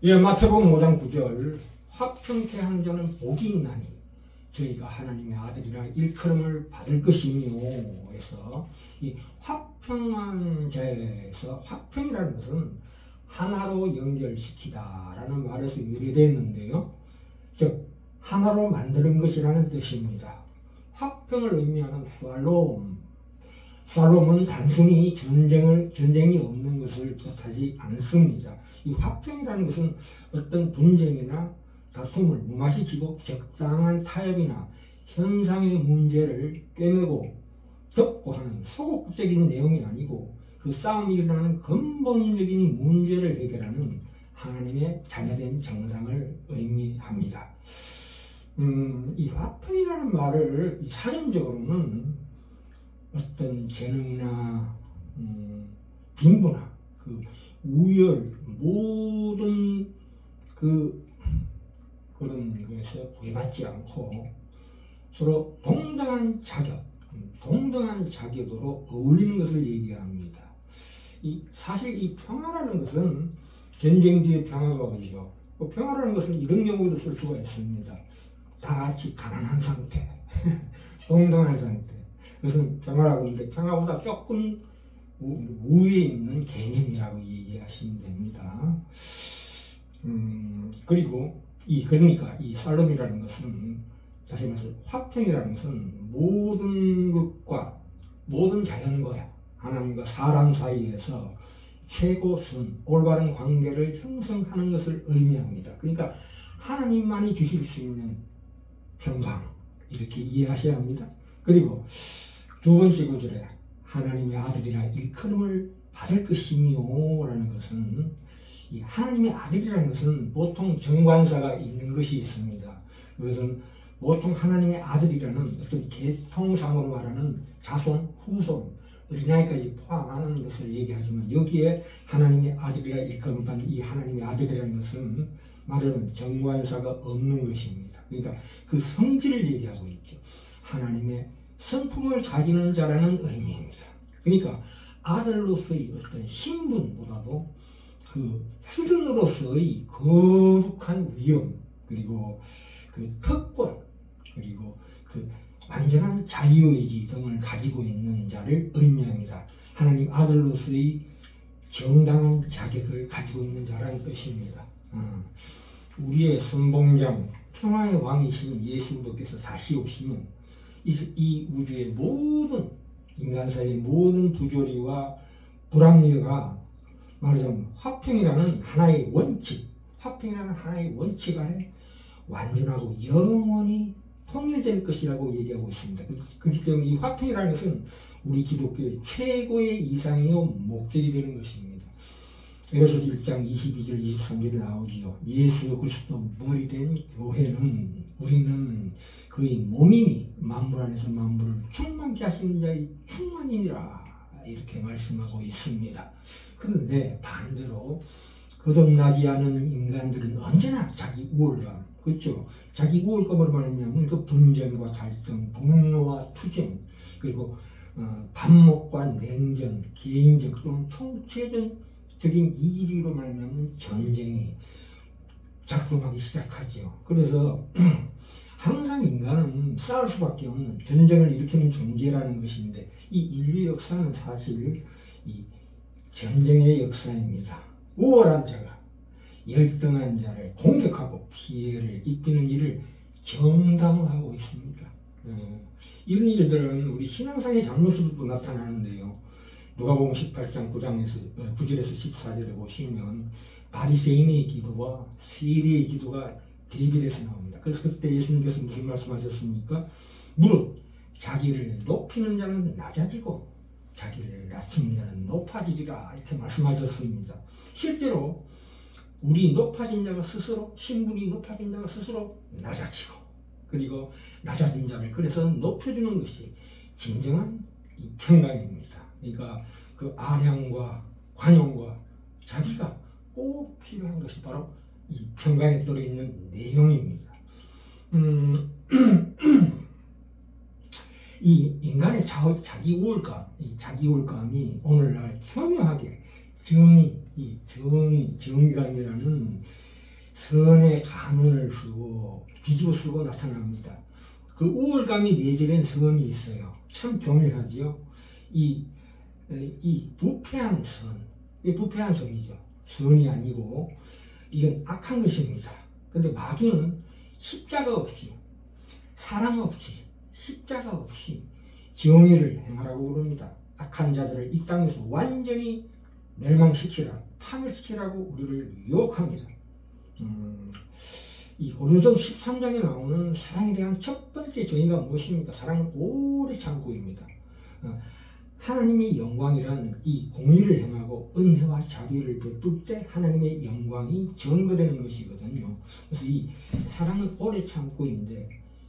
예, 마태복음 5장 9절 화평케 한 자는 복이 있나니 저희가 하나님의 아들이라 일컬음을 받을 것이며 해서 이 화평한 자에서 화평이라는 것은 하나로 연결시키다라는 말에서 유래되었는데요. 즉 하나로 만드는 것이라는 뜻입니다. 화평을 의미하는 샬롬은 단순히 전쟁이 없는 것을 뜻하지 않습니다. 이 화평이라는 것은 어떤 분쟁이나 다툼을 무마시키고 적당한 타협이나 현상의 문제를 꿰매고 덮고 하는 소극적인 내용이 아니고 그 싸움이 일어나는 근본적인 문제를 해결하는 하나님의 자녀된 정상을 의미합니다. 이 화평이라는 말을 사전적으로는 어떤 재능이나 빈부나 그 우열 모든 그런 것에서 구애받지 않고 서로 동등한 자격으로 어울리는 것을 얘기합니다. 사실 이 평화라는 것은 전쟁 뒤에 평화가 오죠. 평화라는 것은 이런 경우도 쓸 수가 있습니다. 다 같이 가난한 상태, 동등한 상태. 그것은 평화라고 하는데 평화보다 조금 우위에 있는 개념이라고 이해하시면 됩니다. 그러니까 이 샬롬이라는 것은 다시 말해서 화평이라는 것은 모든 자연과 하나님과 사람 사이에서 최고선 올바른 관계를 형성하는 것을 의미합니다. 그러니까 하나님만이 주실 수 있는 평강 이렇게 이해하셔야 합니다. 그리고 두 번째 구절에 하나님의 아들이라 일컬음을 받을 것이며 라는 것은 이 하나님의 아들이라는 것은 보통 정관사가 있는 것이 있습니다. 그것은 보통 하나님의 아들이라는 어떤 계통상으로 말하는 자손, 후손, 어린아이까지 포함하는 것을 얘기하지만 여기에 하나님의 아들이라 일컬음 받는 이 하나님의 아들이라는 것은 말하면 정관사가 없는 것입니다. 그러니까 그 성질을 얘기하고 있죠. 하나님의 성품을 가지는 자라는 의미입니다. 그러니까 아들로서의 어떤 신분보다도 그 수준으로서의 거룩한 위엄, 그리고 그 특권, 그리고 그 완전한 자유의지 등을 가지고 있는 자를 의미합니다. 하나님 아들로서의 정당한 자격을 가지고 있는 자라는 뜻입니다. 우리의 선봉장, 평화의 왕이신 예수님께서 다시 오시면 이 우주의 모든 인간사의 모든 부조리와 불합리가 말하자면 화평이라는 하나의 원칙 안에 완전하고 영원히 통일될 것이라고 얘기하고 있습니다. 그렇기 때문에 이 화평이라는 것은 우리 기독교의 최고의 이상이요 목적이 되는 것입니다. 에베소서 1장 22절 23절에 나오지요. 예수 그리스도 머리 된 교회는 우리는 그의 몸이니 만물 안에서 만물을 충만케 하시는 자의 충만이니라 이렇게 말씀하고 있습니다. 그런데 반대로 거듭나지 않은 인간들은 언제나 자기 우월감, 그렇죠? 자기 우월감으로 말하면 그 분쟁과 갈등, 분노와 투쟁, 그리고 반목과 냉전, 개인적 또는 총체적인 이기주의로 말하면 전쟁이 작동하기 시작하죠. 그래서 항상 인간은 싸울 수밖에 없는 전쟁을 일으키는 존재라는 것인데 이 인류 역사는 사실 이 전쟁의 역사입니다. 우월한 자가 열등한 자를 공격하고 피해를 입히는 일을 정당화하고 있습니다. 이런 일들은 우리 신앙상의 잘못으로도 나타나는데요. 누가복음 18장 9절에서 14절에 보시면 바리새인의 기도와 세리의 기도가 대비돼서 나옵니다. 그래서 그때 예수님께서 무슨 말씀하셨습니까? 무릇 자기를 높이는 자는 낮아지고 자기를 낮추는 자는 높아지리라 이렇게 말씀하셨습니다. 실제로 우리 높아진 자가 스스로 신분이 높아진 자가 스스로 낮아지고 그리고 낮아진 자를 그래서 높여주는 것이 진정한 이 평강입니다. 그러니까 그 아량과 관용과 자비가 꼭 필요한 것이 바로 이 평강에 들어있는 내용입니다. 이 인간의 자기 우월감이 오늘날 교묘하게 정의감이라는 선의 가면을 쓰고 뒤집어 쓰고 나타납니다. 그 우월감이 내재된 선이 있어요. 참 교묘하지요. 이 부패한 선, 이 부패한 선이죠. 선이 아니고 이건 악한 것입니다. 근데 마귀는 십자가 없이, 사랑 없이, 십자가 없이 정의를 행하라고 그럽니다. 악한 자들을 이 땅에서 완전히 멸망시키라, 파멸시키라고 우리를 유혹합니다. 이 고린도전 13장에 나오는 사랑에 대한 첫 번째 정의가 무엇입니까? 사랑은 오래 참고입니다. 하나님의 영광이란 이 공의를 행하고 은혜와 자비를 베풀 때 하나님의 영광이 증거되는 것이거든요. 그래서 이 사랑은 오래 참고인데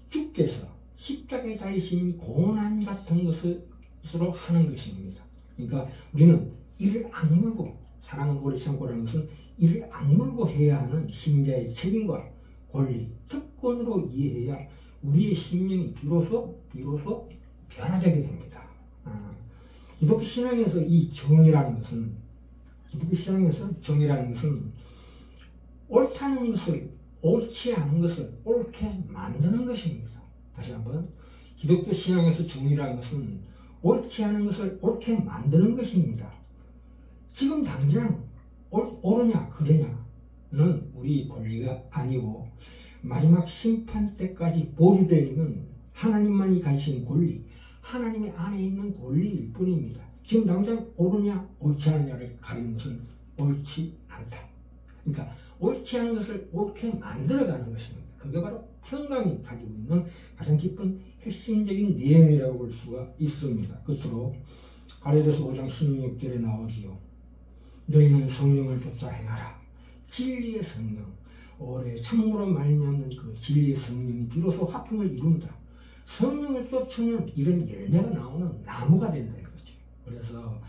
주께서 십자가에 달리신 고난 같은 것으로 하는 것입니다. 그러니까 우리는 이를 악물고, 사랑은 오래 참고라는 것은 이를 악물고 해야 하는 신자의 책임과 권리, 특권으로 이해해야 우리의 심령이 비로소 변화되게 됩니다. 기독교 신앙에서 이 정의라는 것은, 옳다는 것을, 옳지 않은 것을 옳게 만드는 것입니다. 다시 한번, 기독교 신앙에서 정의라는 것은 옳지 않은 것을 옳게 만드는 것입니다. 지금 당장 옳으냐 그러냐는 우리 권리가 아니고 마지막 심판 때까지 보류되어 있는 하나님만이 가지신 권리, 하나님의 안에 있는 권리일 뿐입니다. 지금 당장 옳으냐 옳지 않느냐를 가리는 것은 옳지 않다. 그러니까 옳지 않은 것을 옳게 만들어가는 것입니다. 그게 바로 평강이 가지고 있는 가장 깊은 핵심적인 내용이라고 볼 수가 있습니다. 끝으로 갈라디아서 5장 16절에 나오지요. 너희는 성령을 쫓아 행하라. 진리의 성령, 오래 참으로 말미암는 그 진리의 성령이 비로소 화평을 이룬다. 성령을 쫓으면 이런 열매가 나오는 나무가 된다 이거죠. 그래서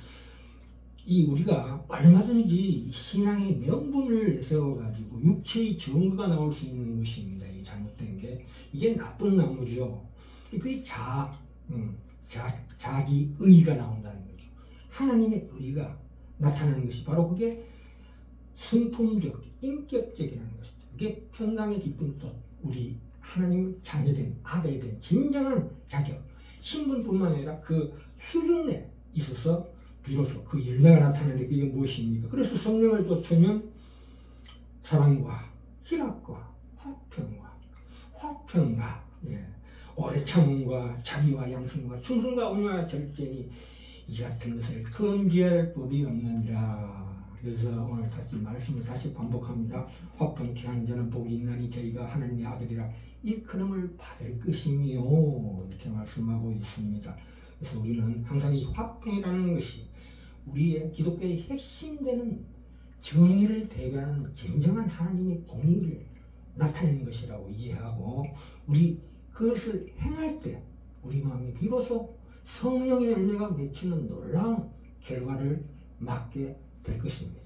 우리가 얼마든지 신앙의 명분을 내세워가지고 육체의 증거가 나올 수 있는 것입니다. 이 잘못된 게 이게 나쁜 나무죠. 그게 자기 의가 나온다는 거죠. 하나님의 의가 나타나는 것이 바로 그게 성품적, 인격적이라는 것이죠. 그게 평강의 기쁜 뜻, 우리 하나님 자녀된 아들된 진정한 자격, 신분뿐만 아니라 그 수준에 있어서 비로소 그 열매가 나타나는데 그게 무엇입니까? 그래서 성령을 쫓으면 사랑과 희락과 화평과 오래 참음과 자비와 양심과 충성과 은혜와 절제니 이 같은 것을 금지할 법이 없느니라. 그래서 오늘 말씀을 다시 반복합니다. 화평케 하는 자는 복이 있나니 저희가 하나님의 아들이라 일컬음을 받을 것이며 이렇게 말씀하고 있습니다. 그래서 우리는 항상 이 화평이라는 것이 우리의 기독교의 핵심되는 정의를 대변하는 진정한 하나님의 공의를 나타내는 것이라고 이해하고 우리 그것을 행할 때 우리 마음이 비로소 성령의 열매가 맺히는 놀라운 결과를 맞게 될 것입니다.